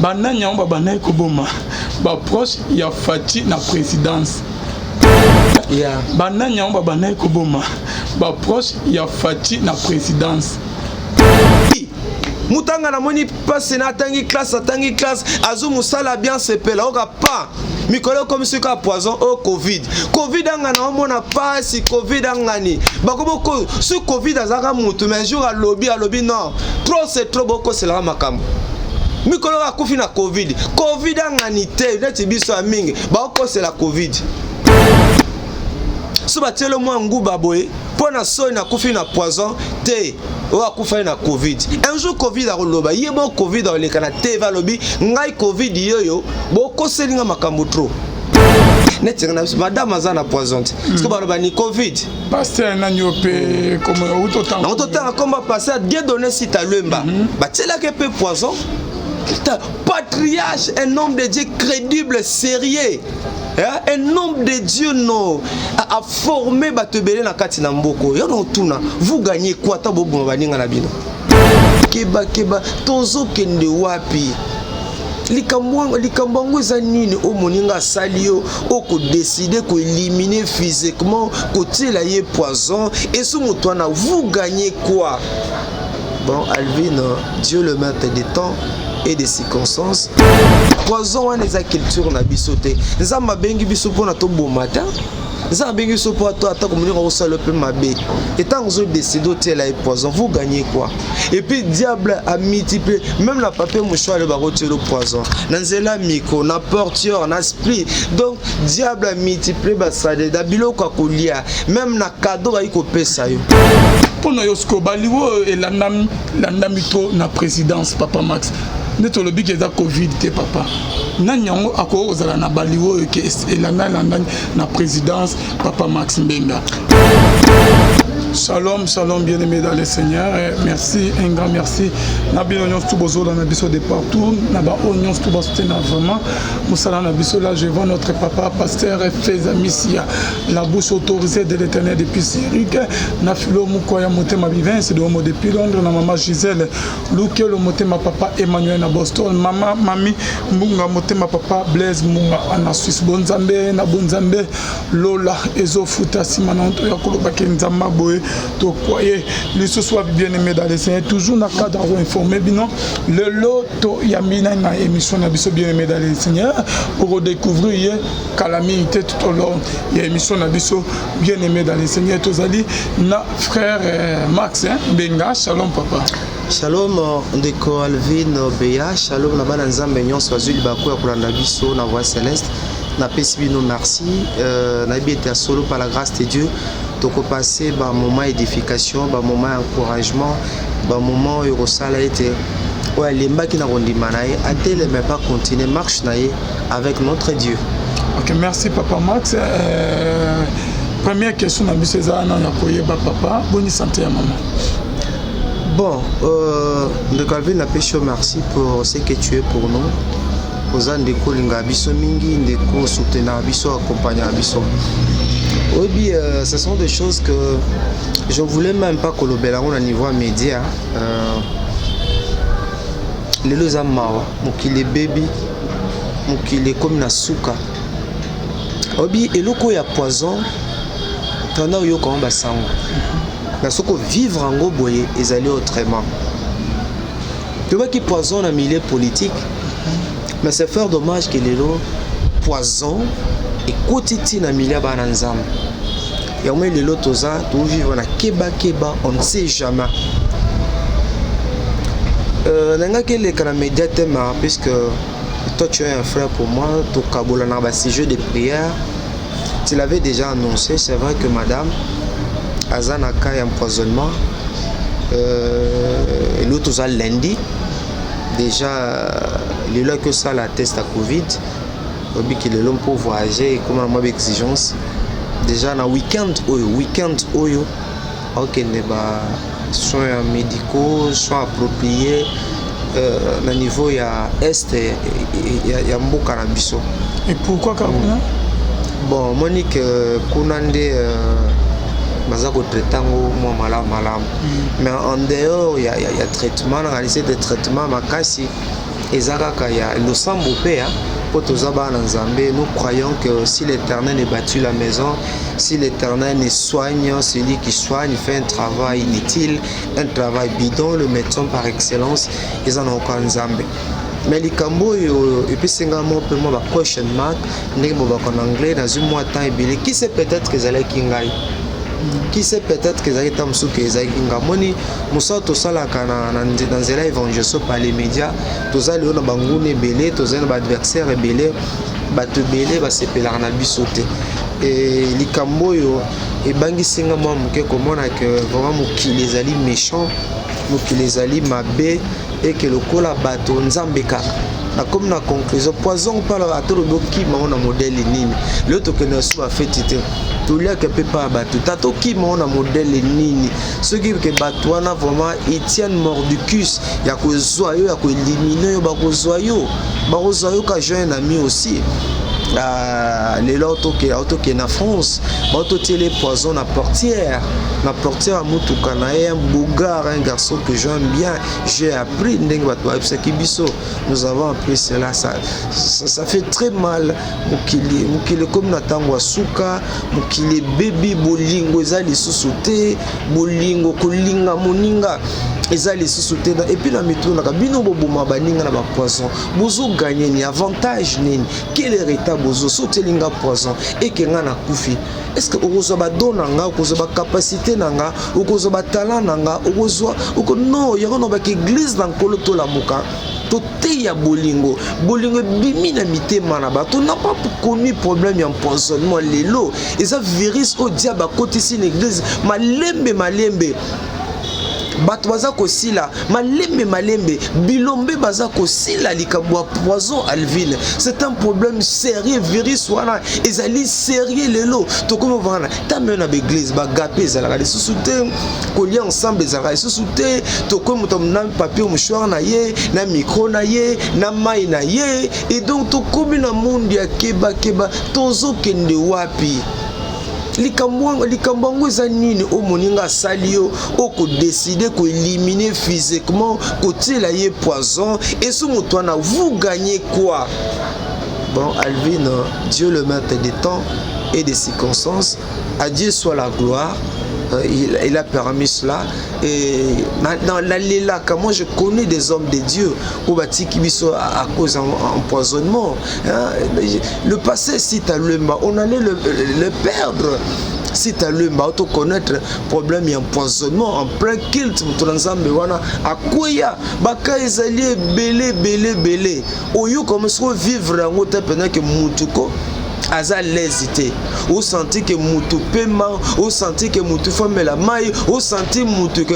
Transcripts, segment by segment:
bananya on babana ekoboma ba proche ya Fati na présidence bananya on babana ekoboma ba proche ya Fati na présidence Mutanga na moni passe na tangi classe azu musala bien sepela oka pa mikolo comme ce ka poison au covid anga na mona passe covid angani bakoboko ce covid azaka mutu mais jour à lobby non trop c'est trop boko c'est la makambo mikolo ka kufi na covid angani te neti biso amingi bako c'est la covid so batelo mo nguba boye pona so na kufi na poison te o akufa na covid un jour covid a roloba yebo covid a lekana te va lobi ngai covid yoyo boko selinga makambo trop neti na madame azana poison parce que baloba ni covid pasteur na nyope comme autotanga comme pasteur Dieu donné si ta lemba batela ke pe poison patriarche, un homme de Dieu crédible, sérieux. Un homme de Dieu non a formé Batebele na kati na mboko. Yo no tuna, vous gagnez quoi ta bobo baninga na bino. Keba tozo kende wapi. Likambango za nini o moninga salio o ko décider ko éliminer physiquement côté la yé poison et sous motwana vous gagnez quoi. Bon Alvin, Dieu le maître des temps et des circonstances. Poison wana eza culture na bisote. Nzamba bengi biso pona to bomata. Nzamba bengi biso po to ata ko munira osala pe mabe. Et tant que vous décidez de la poison, vous gagnez quoi? Et puis diable a multiplié même la papier mouchoir le barotier le poison. Nanzela miko na portière na split. Donc diable a multiplié basade da biloko kolia même na cadeau ba iko pesa yo. Pona yosko baliwo et landamito na présidence Papa Max. Neto lobi ke za covid te papa nanyango ako ozala na baliwo ke elanda na présidence Papa Max Mbenga. Shalom, shalom, bien-aimés dans le Seigneur. Merci, un grand merci. Nabi oignon tout bozo dans la biso de partout. Naba oignon tout bozo vraiment. Moussala na biso là, je vois notre papa, pasteur Feza Missia. La bouche autorisée de l'Éternel depuis Syrie. Nafilo Mukoya Motema Vivin, c'est de homo depuis Londres. Na maman Gisèle, Luke le Motema papa Emmanuel na Boston. Maman, mami, Munga Motema papa Blaise Munga na Suisse. Bonzambe, na Bonzambe, Lola, Ezo Futa Simananto Yakoloba Kenzama Boye. To croyez, les ce soit bien aimé dans les Seigneur, toujours dans le cadre informé, binon, le lot yamina na émission na biso bien aimé dans les Seigneur, pour découvrir calamité tout au long, il y a émission na biso bien aimé dans les Seigneur, tous ali, na frère Max, Benga, shalom papa. Shalom ndeko Alvin Beya, shalom na bana nzambe nyonso azuli bako ya kolanda biso na voix céleste. Na pesibino merci, na été à solo par la grâce de Dieu. Donc passer un moment d'édification, un moment d'encouragement, un moment où il a été ouais les gens qui n'ont pas continuer marche avec notre Dieu. Ok, merci Papa Max. Première question, papa, bonne santé à maman. Bon, de Calvin n'a péché merci pour ce que tu es pour nous. Aux andeko linga biso mingi ndeko soutenir biso accompagner biso. Oui, ce sont des choses que je ne voulais même pas que le Bélaron au niveau média. Les deux amawa, mukile baby, mukile comme na suka. Oui, et loko ya poison, tanda yo comme basango. Na soko vivre en go boye ezali autrement. Tu vois qui poison na milieu politique. Mais c'est fort dommage que les lots poison et quotidien na milieu bananzam. Et au moins les lots toza tout vivre na keba, on ne sait jamais. Nanga que les médias thème puisque toi tu es un frère pour moi, tu kabola na sujet de prière. Tu l'avais déjà annoncé, c'est vrai que madame Azana Kai empoisonnement et l'autre toza lundi. Déjà, les lois que ça la test à Covid, qu'il est l'homme pour voyager et comment moi exigence. Déjà, dans week-end oyo, ok, les soins médicaux, soins appropriés, au niveau il y a est, il y a beaucoup cannabis. Et pourquoi Karuna? Bon, Monique, Kounande. Mazako traitango moi malam mais en dehors il y a traitement, on a laissé des traitements makasi ezaka ya losambo pe pour tozaba na Nzambe. Nous croyons que si l'Éternel est bâti la maison, si l'Éternel est soignant, celui qui soigne fait un travail inutile, un travail bidon, le médecin par excellence, ils en ont encore Nzambe. Mais les cambo et puis c'est également pour moi question mark n'est pas en anglais dans une mois temps et qui sait peut-être que zala kingai qui sait peut-être que zala tamsu que zala kinga moni musa to sala kana dans zela évangile par les médias to zala na bangune belé to zala ba adversaire belé ba te belé ba sepelar na bisote et les cambo yo et bangi singa moi muke komona que vraiment mukili ezali méchant mukili ezali mabe et que le cola bateau Nzambe kaka na comme na conclusion poison parle à tout le qui m'a on a modèle nini l'autre que ne soit fait tité tout là que peut pas bateau tato qui m'a on a modèle nini ceux qui que bateau na vraiment Étienne Mordicus ya ko zoyo ya ko éliminer yo ba ko zoyo ka jeune ami aussi les auto qui na France auto télé poison na portière à Mutukanae un bougar un garçon que j'aime bien j'ai appris nous avons appris cela ça fait très mal mukili comme natangwa suka mukili baby bolingo ezali susute bolingo kolinga moninga ezali susute et puis la mituna kabino boboma baninga na ba poison bozo gagner ni avantage nini quel est bozo sotelinga poison et que nga na kufi est-ce que okozo ba donanga okozo ba capacité nanga okozo ba talent nanga okozo non yako no ba église dans kolo to la muka to te ya bolingo bimi na mitema na ba to n'a pas connu problème ya empoisonnement lelo et ça virus au diable à côté si l'église malembe bato baza kosila malembe bilombe baza kosila likambo poison Alvin c'est un problème sérieux virus wana ezali sérieux lelo to comme vana ta mena l'église ba gapé ezala les sous-souté coller ensemble ezala les sous-souté to comme mutam na papier mouchoir na ye na micro na ye na mai na ye et donc to comme na monde ya keba tozo kende wapi likambo eza nini o moninga salio o ko décider ko éliminer physiquement côté la ye poison et sous moto na vous gagnez quoi? Bon Alvin, Dieu le maître des temps et des circonstances, à Dieu soit la gloire. Il a permis cela et dans là quand moi je connais des hommes de Dieu au bâti qui sont à cause d'empoisonnement le passé si tu as on allait le perdre si tu as le auto connaître problème et empoisonnement en plein culte tout ensemble wana akoya baka ezali belé oyo comme ça vivre en autre pendant que mutuko aza l'hésité ou senti que mutu paiement ou senti que mutu femme la maille ou senti mutu que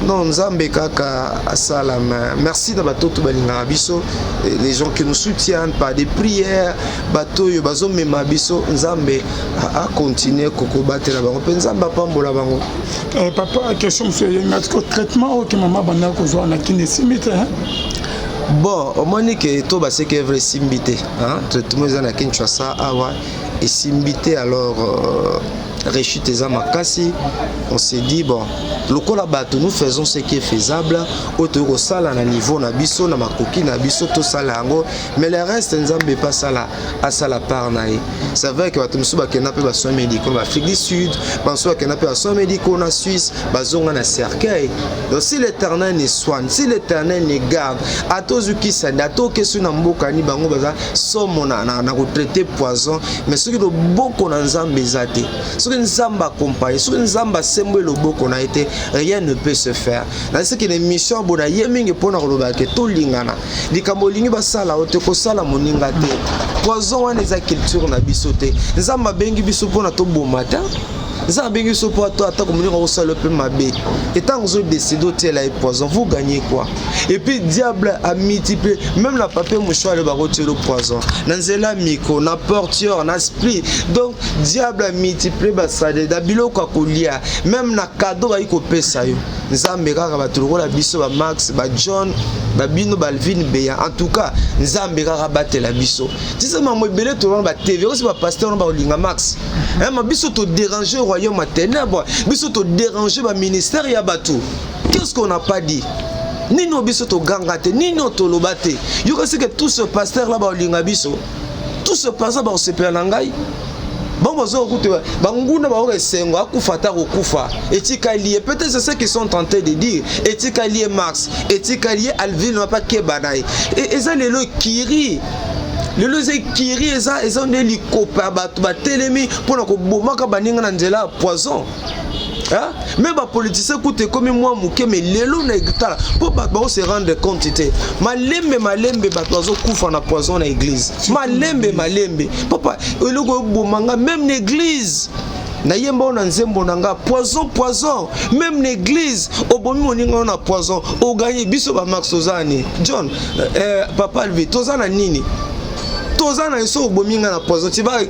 non Nzambe kaka salam merci na bato to balinga biso les gens qui nous soutiennent par des prières bato yo bazo mema biso Nzambe a continuer koko batela bango pe Nzambe pambola bango papa question monsieur yengati traitement que maman bana ko zo na kinesimite bon au moins que to ba c'est que vrai simbité traitement za na Kinshasa awa et simbité alors rechute eza makasi on s'est dit bon lokola bato nous faisons ce qui est faisable auto ko sala na niveau na biso na makoki na biso to sala yango mais le reste Nzambe pas sala à sala par naï c'est vrai que bato musu ba kena pe ba soins médicaux na Afrique du Sud banso kena pe ba soins médicaux na Suisse bazonga na cercueil donc si l'Éternel ne soigne si l'Éternel ne garde atozuki sanda to kesu na mboka ni bango baza somo na retraité poison mais ce qui do boko na Nzambe zate Nzamba accompagné, sur Nzamba semble le beau qu'on a été, rien ne peut se faire. Dans ce qui est mission, bon, il y a mingi pour nous remarquer tout lingana. Di kamolingi basala, ote ko sala moninga te. Poison wana eza culture na bisote. Nzamba bengi biso pour na to bon matin. Nzamba bengi biso pour to ata komoninga ko sala pe mabe. Et tant que vous décidez de la poison, vous gagnez quoi? Et puis diable a multiplié, même la papier mouchoir le barreau le poison. Nanzela miko, na porteur, na esprit. Donc diable a multiplié basade dabilo kwa kolia. Même na cadeau ba iko pesa yo. Nzambe kaka batuloko la biso ba Max, ba John, ba Bino Balvin Beya. En tout cas, Nzambe kaka batela biso. Si ça maman belé to ba TV, aussi ba pasteur ba olinga Max. Hein ma biso to déranger royaume ténèbres, biso to déranger ba ministère ya batou. Qu'est-ce qu'on n'a pas dit? Nino biso to gangate, nino to lobate. Yo que tout ce pasteur là ba olinga biso. Tout ce pasteur ba osepela nangai. Bon bazo écoute banguna ba oresengo akufata kokufa. Etika lié peut-être c'est ce qu'ils sont tentés de dire. Etika lié Max, etika lié Alvin n'a pas kebanaï. Et ça les lo kiri. Les lo kiri eza on li kopa ba telemi pour ko bomaka baninga na nzela poison. Hein? Mais les politiciens écoutez comme moi mouké mais lelo na igitala pour se rendre compte malembe batozo kufa na poison na église malembe papa eloko bomanga même l'église na yemba na nzembo nanga poison même l'église obomi moninga na poison o gagner biso ba maxozani John papa Alvi tozana nini tozana eso bominga na poison tu vas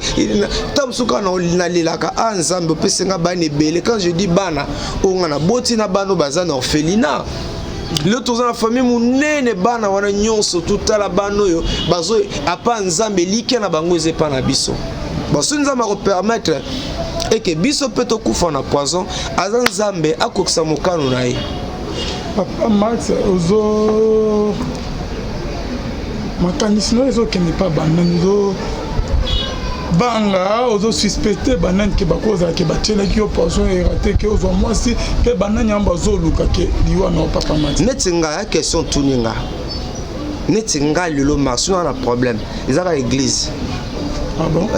tamsuka na lelaka anzambe pesenga bana belé quand je dis bana onga na boti na bano bazana orphelinat le tozana famille munene bana wana nyonso tutala bano yo bazo apa nzambe like na bango ezepa na biso baso nzambe ko permettre et que biso peto kufa na poison azan nzambe akokisa mokano na ye papa Max ozo makanisi no ezokende pa banani zo banga ozo suspecté banani ke bakoza ke batelaki yo poison eraté ke ozo mwasi pe banani amba zo luka ke liwa na papa Max netinga ya question tuninga netinga lelo Max na problème ezaka église. Ah bon?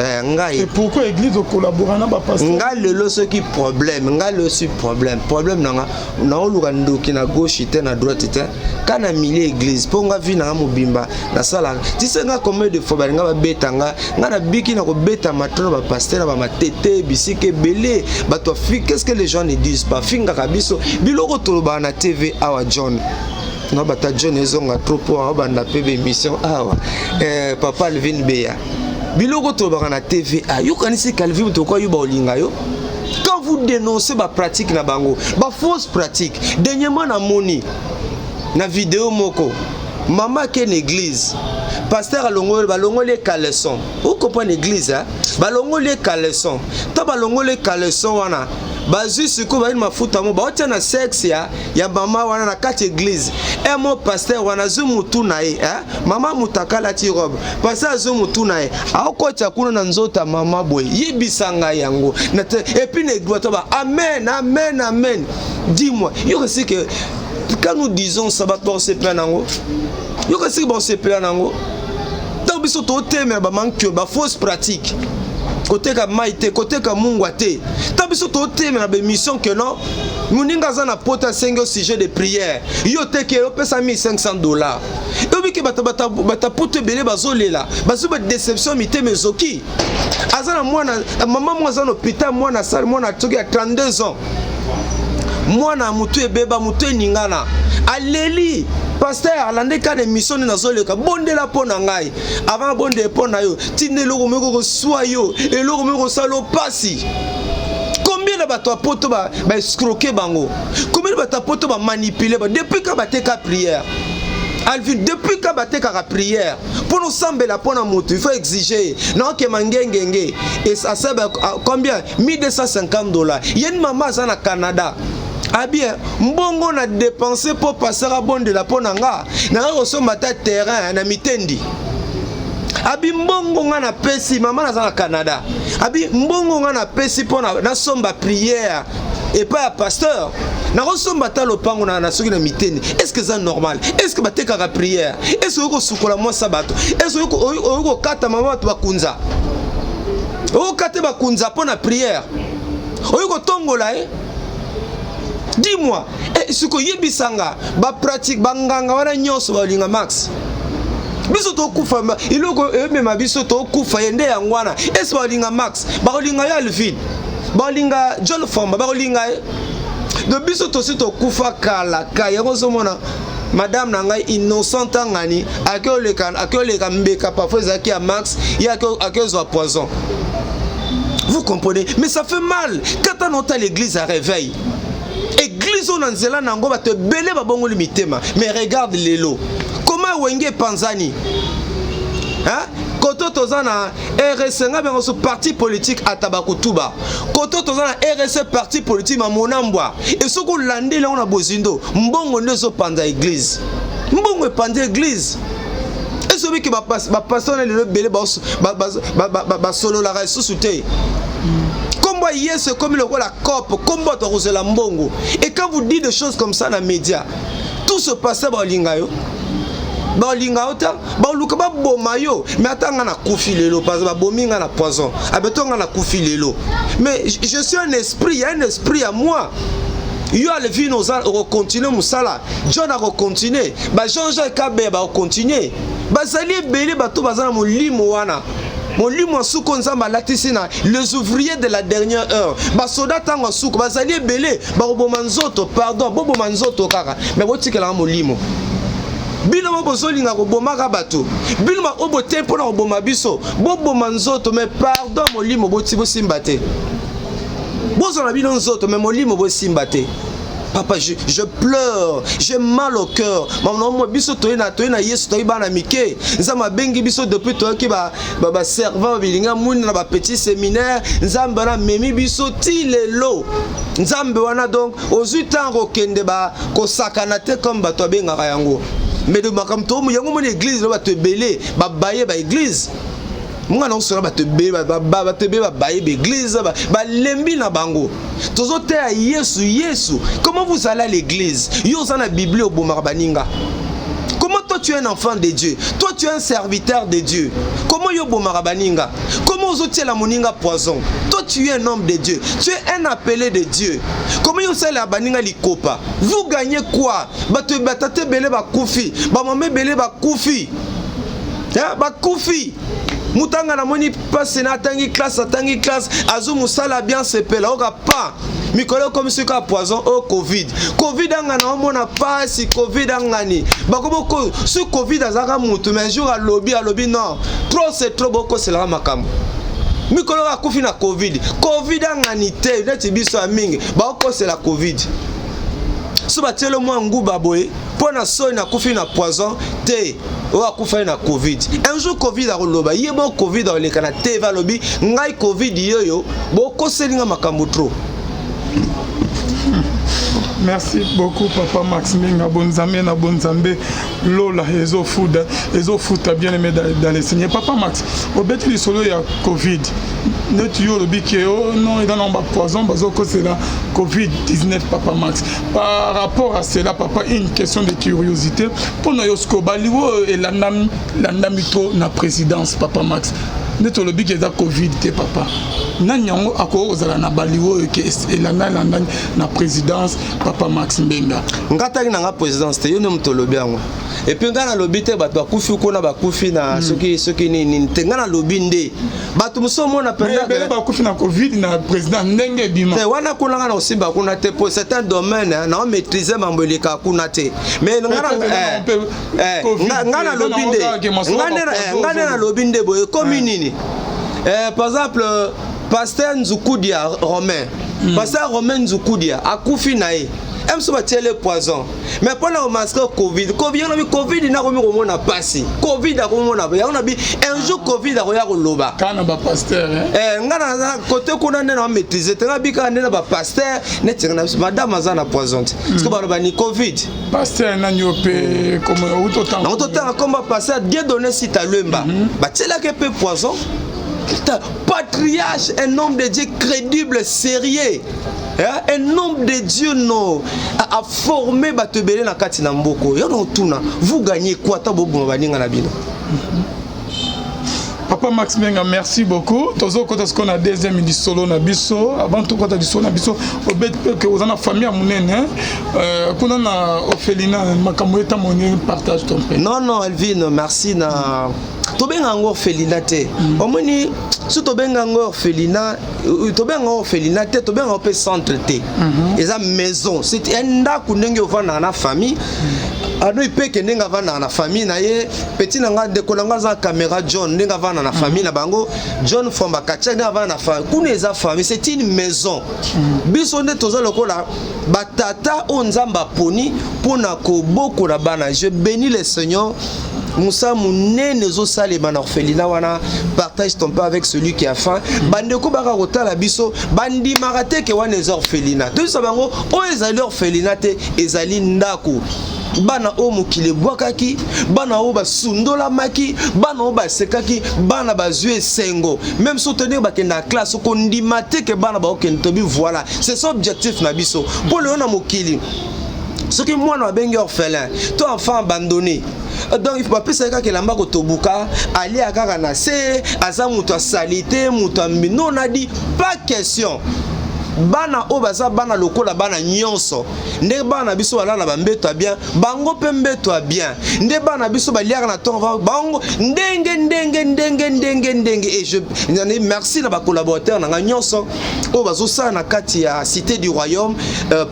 Et pourquoi l'église collabore avec les pasteurs? Nga lelo ce qui problème, nga le aussi problème nanga na oluka ki na gauche te na droite te kana milieu église po nga vi na mobimba na sala ti se nga combien de fois ba nga betanga nga na biki na ko beta matano ba pasteur ba matete bisike belé ba to fi qu'est-ce que les gens ne disent pas finga kabiso biloko toloba na TV awa John na bata John ezonga trop pour banda pebe émission awa papa Alvin Beya biloko tobaka na TVA yo kanisi Calvin to kwa yo ba olinga yo quand vous dénoncez ba pratique na bango ba fausse pratique dernièrement na moni na vidéo moko maman qui est église pasteur balongole caleçon ou comprendre église hein balongole caleçon ta balongole caleçon wana bazu siko ba mafuta mo ba na sexe ya mama wana na kati église et mon pasteur wana zu mutu na ye hein mama mutakala ti robe pasteur zu mutu na ye akocha kuna na nzota mama boy yibisanga yango na et puis ne doit ba amen dis-moi yo que c'est que quand nous disons ça va c'est plein nango yo que c'est bon c'est plein nango tant biso to teme ba manque ba fausse pratique côté ka maïté côté ka mungwate tant biso to teme na ba mission que non muninga za na pota 5 au sujet de prière yo te ke yo pesa $1,500 yo biki bata pote belé bazolela bazo ba déception mité mezoki azana mwana maman moi za no pita mwana sale mwana toki à 32 ans mwana mutu ebeba mutu eningana aleli pasteur alande ka de mission na zoleka bondela pona ngai avant bonde pona yo tinelo ko meko ko soyo eloko meko salo pasi combien de bato apoto ba escroquer bango combien de bato apoto ba manipuler ba depuis ka bateka prière Alvin depuis ka bateka prière pour nous sembler la pona moto il faut exiger non que mangengenge et ça sert combien $1,250 yen maman za na Canada. Ah bien, mbongo na dépenser pour passer à bon de la ponanga. Na resomba ta terrain na mitendi. Abi mbongo nga na pesi maman na za Canada. Abi mbongo nga na pesi pour na somba prière et pas à pasteur. Na resomba ta lopango na soki na mitendi. Est-ce que c'est normal? Est-ce que bateka ka prière? Est-ce que sukola mo sabato? Est-ce que kata maman to bakunza? O kata bakunza pour na prière. Oyiko tongola dis-moi, ce que yebisanga, ba pratique banganga wana nyonso ba linga Max. Biso to kufa iloko même biso to kufa yende yangwana. Est-ce ba linga Max? Ba linga ya Alvin. Ba linga John Forma, ba linga de biso to sito kufa kala ka yango mona madame nanga innocente ngani akoleka mbeka parfois zaki ya Max ya akozo poison. Vous comprenez? Mais ça fait mal quand on entend l'église à réveil. Église on anzela nango ba te belé ba bongo limitema mais regarde lelo comment wenge panzani hein Koto tozana RSE nga bengo so parti politique atabakutuba. Koto tozana RSE parti politique ma monambwa. Et soko lande la on a bozindo. Mbongo ndezo panda église. Mbongo e panda église. Et celui qui va passer le belé ba solo la ressuscité. Comme yes comme le rôle la COP, comme votre la mbongo. Et quand vous dites des choses comme ça dans les médias, tout se passe dans l'ingayo. Dans l'ingauta, dans le cas bomayo, mais attends on a koufi lelo, parce que bominga na poison. Abeton on a koufi lelo. Mais je suis un esprit, il y a un esprit à moi. Yo a le vie nous a continuer musala. John a continuer. Ba Jean-Jacques Kabé ba continuer. Ba sali belé ba to bazana mo limo wana. Mon limo souko nzamba latisina les ouvriers de la dernière heure. Ba soda tango souko ba sali belé ba obomanzoto pardon bobo manzoto kaka. Mais botikela mo limo. Bino mo bozolinga ko bomaka bato. Bino ma obo tempo na oboma biso. Bobo manzoto mais pardon mo limo botibo simbate. Bozona bino nzoto mais mo limo bo simbate. Papa, je pleure, j'ai mal au cœur. Maman, moi, biso toina yesu toi bana mike. Nzamba bengi biso depuis toi qui ba servant bilinga moun na ba petit séminaire. Nzamba na memi biso ti lelo. Nzambe wana donc aux 8 ans okende ba ko sakana te comme ba to benga yango. Mais de makam to mu yango mon église ba te belé, ba baye ba église. Moi non sera ba te be ba baye l'église ba lembi na bango. Tozo te a Yesu. Comment vous allez à l'église? Yo za na Bible au bomarbaninga. Comment toi tu es un enfant de Dieu? Toi tu es un serviteur de Dieu. Comment yo bomarbaninga? Comment vous la moninga poison? Toi tu es un homme de Dieu. Tu es un appelé de Dieu. Comment yo la baninga likopa? Vous gagnez quoi? Ba te batate belé ba koufi. Ba mamé belé ba koufi. Hein? Ba koufi. Mutanga na moni passe na tangi classe azu musala bien sepela oka pa mikolo comme ce ka poison au covid anga na mona passe covid angani bakoboko ce covid azaka mutu mais jour à lobby non trop c'est trop boko c'est la makambo mikolo ka kufi na covid angani te neti biso mingi bako c'est la covid so batelo mo nguba boye pona so na kufi na poison te o akufa na covid un jour covid a roloba yebo covid a le kana te va lobi ngai covid yoyo boko selinga makambo trop. Merci beaucoup Papa Max Menga bonzambe na bonzambe lola ezo food bien aimé dans les Seigneur. Papa Max au beti solo ya covid net yo lobi ke non il en ba poison bazo ko c'est la covid-19 Papa Max. Par rapport à cela papa une question de curiosité pour nous yosko baliwo et la namito na présidence Papa Max. Net lobi ke za covid te papa. Nanyango ako ozala na baliwo ke elanda na présidence Papa Max Mbenga. Ngata nga présidence te yo ne mutolobi yango. Et puis ngana lobi te bato bakufi ko na bakufi na soki ni ngana lobi nde. Bato musomo na penda bakufi na covid na président ndenge bima. Te wana kuna ngana osimba kuna te pour certains domaines na maîtriser mamboleka kuna te. Mais ngana lobi nde. Ngana lobi nde boye comme nini. Par exemple Pasteur Nzoukudia Romain. Pasteur Romain Nzoukudia a koufi nae. Aime se battre le poison. Mais pendant le masque Covid n'a remis au monde à passer. Covid a remis on a dit un jour Covid a regardé au loba. Quand on va pasteur. Ngana côté qu'on a n'a maîtrisé. T'as vu quand on a pasteur. N'est-ce pas madame Azana poison. Parce que bah ni Covid. Pasteur n'a niopé comme autant. Autant comme pasteur Dieu donné si t'as l'emba. Bah c'est là que peut poison. Patriarche, un homme de Dieu crédible, sérieux. Un homme de Dieu non a formé Batebele na kati na mboko. Vous gagnez quoi? Papa Max Menga, merci beaucoup. Tozo kota qu'on a deuxième édition solo na biso. Avant tout kota solo na biso, au bet que vous en a famille à monene. Qu'on a Ophelina makamoeta monene partage ton pain. Non Elvin, merci na. Tobenga ngo Ophelina te. Omoni si tobenga ngo Ophelina te, tobenga au centre te. Eza maison, c'est un ndako ndenge ovana na famille. Ano ipeke ndenga vana na famille na ye petit nanga de kolanga za caméra John ndenga vana na famille na bango John Fomba Kacha ndenga vana na famille kuna eza famille c'est une maison biso nde toza lokola batata o nzamba poni pona ko boko na bana. Je bénis le Seigneur Moussa Mounene zo sale ban orphelinat wana partage ton pas avec celui qui a faim. Bandeko baka rota la biso bandi marate ke wana les orphelinat. Tout ça bango o ezali orphelinat te ezali ndako. Bana o mokile bwakaki, bana o basundola maki, bana o basekaki, bana bazue sengo. Même soutenir bakenda classe ko ndimate ke bana ba okentobi voilà. C'est son objectif na biso. Pour le na mokili. Ce qui moi n'a bengi orphelin, toi enfant abandonné. Donc il faut pas penser que lamba ko tobuka, aller à Karanase, aza muto salité, muto non a dit pas question. Bana obaza bana lokola bana nyonso nde bana biso bala na bambeto bien bango pe mbeto bien nde bana biso baliaka na ton bango ndenge et je merci na ba collaborateur na nyonso obazo sa na kati ya cité du royaume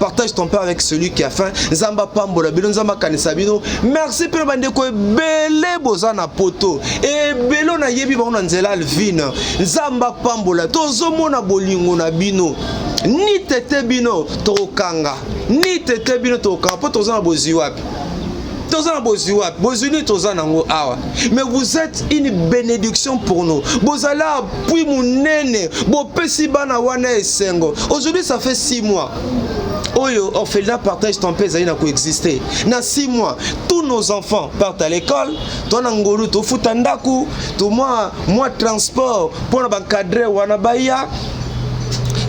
partage ton pain avec celui qui a faim nzamba pambola bino nzamba kanisa bino merci pe bande ko belé boza na poto e belo na yebi ba na nzela alvine nzamba pambola tozo mona bolingo na bino ni tete bino tokanga ni tete bino tokanga po tozana boziwapi tozana boziwapi bozuni tozana ngo awa mais vous êtes une bénédiction pour nous bozala puis munene bo pesi bana wana esengo aujourd'hui ça fait 6 mois Oyo orphelinat partage ton père na coexister na 6 mois tous nos enfants partent à l'école ton ngolu to futandaku to moi transport pour na encadrer wana baya.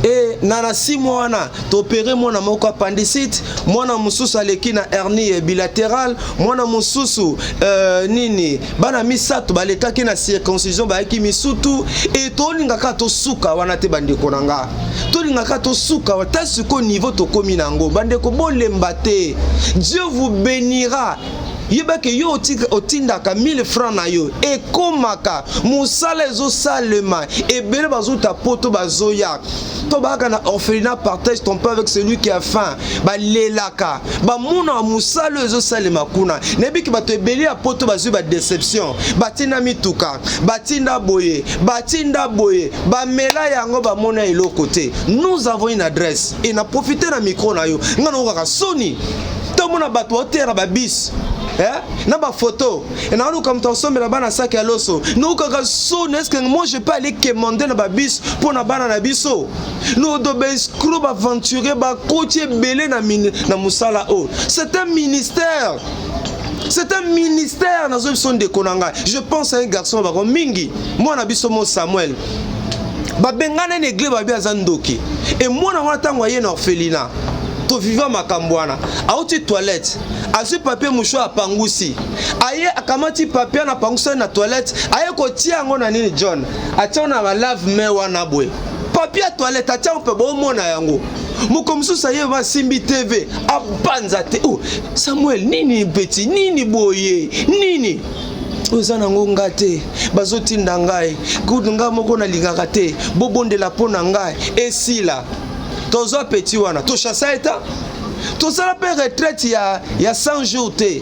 Et nana 6 mois na t'opéré mona moko appendicite mona mususu aleki na hernie bilatérale mona mususu nini bana misato balekaki na circoncision baaki misutu et tolingaka to suka wana te bandeko nanga tolingaka to suka ta suko niveau to komi nango bandeko bolemba te Dieu vous bénira. Yebake yo otindaka 1000 francs na yo e komaka musala ezo salema e bele bazuta poto bazoya to baka na orphelinat partage ton pain avec celui qui a faim ba lelaka ba muna musala ezo salema kuna nebiki bato ebeli ya poto bazu ba déception batina mituka batinda boye ba mela yango ba mona eloko te. Nous avons une adresse et na profiter na micro na yo ngana okaka soni to mona bato otera ba bis na ba photo et na nous comme ton sombre là bas na sac à l'osso nous kaka son est-ce que moi je peux aller commander na ba bis pour na bana na biso nous do ba escroc ba aventurer ba côtier belé na musala o c'est un ministère. C'est un ministère dans une zone de Konanga. Je pense à un garçon ba mingi moi na biso mo Samuel ba bengana n'église ba bia zandoki et moi na wana tango yé na orphelinat to vivant makambwana auti toilette azu papier mouchoir apangusi aye akamati papier na pangusa na toilette aye ko tia ngo na nini John atia na ba lave main wana boy papier toilette atia on peut bo mona yango mukomsu saye ba simbi TV abanza te oh Samuel nini petit nini boye nini ozana ngo ngate bazotinda ngai kudunga moko na lingaka te bobondela pona ngai esila tozo petit wana to chassa eta to sala pe retraite ya 100 jours te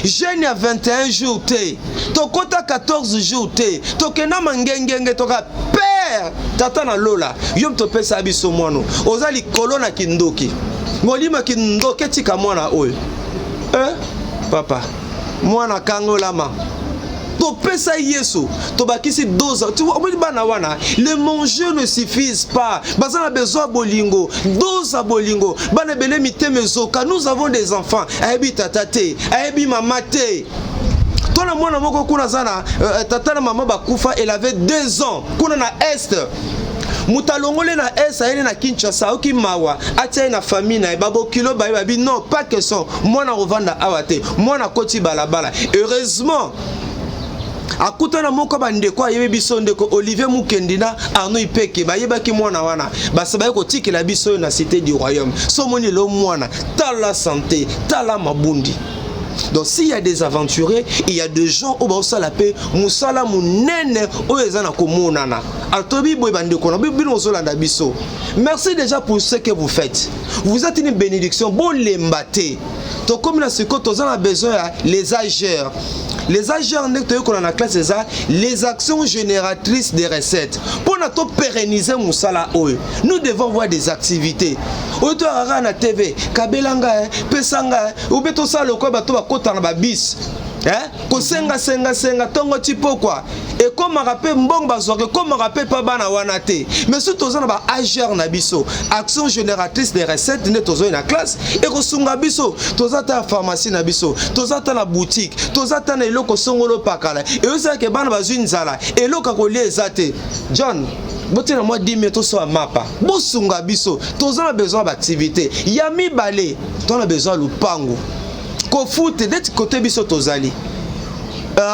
jeune ya 21 jours te to kota 14 jours te to kena mangengenge to ka père tata na lola yom to pesa biso mwana ozali kolona kindoki ngolima kindoki tika mwana oyo papa mwana kangolama to pesa yesu to bakisi 12 ans tu vois bana wana les manger ne suffisent pas bazana besoin bolingo 12 à bolingo bana bele miteme zoka nous avons des enfants ayebi tatate ayebi mamate tona mwana moko kuna zana tata na mama bakufa elle avait 2 ans kuna na est mutalongole na est aye na Kinshasa oki mawa atia na famille na babo kilo babi non pas question mwana revanda awate mwana koti balabala heureusement akutana moko bandeko ayebe biso ndeko Olivier Mukendina Arnaud Ipeke bayebaki mwana wana basabaye ko tikela biso na cité du royaume somoni lo mwana tala santé tala mabundi. Donc s'il y a des aventuriers, il y a des gens au bas la paix, musala munene oezana komonana. Altobi boy bandeko na bino zolanda biso. Merci déjà pour ce que vous faites. Vous êtes une bénédiction bon lembate. To comme na siko tozana besoin les ageurs. Les agents qu'on a la classe c'est ça, les actions génératrices des recettes. Pour nous pérenniser musala oe, nous devons voir des activités. Auto ara na TV, kabelanga, pesanga, ou beto sa loko bato bakota na babis. senga tongo tipo quoi et comme rappel mbong bazwaka comme rappel pas bana wana te mais surtout tozana ba agir na biso action génératrice des recettes ne tozo na classe et kosunga biso tozata pharmacie na biso tozata na boutique tozata na eloko songolo pakala et osa ke bana bazwi nzala eloko kolia ezate John botina moi 10 minutes so mapa bosunga biso tozana besoin d'activité ya mibale tona besoin lupango ko foot d'être côté biso tozali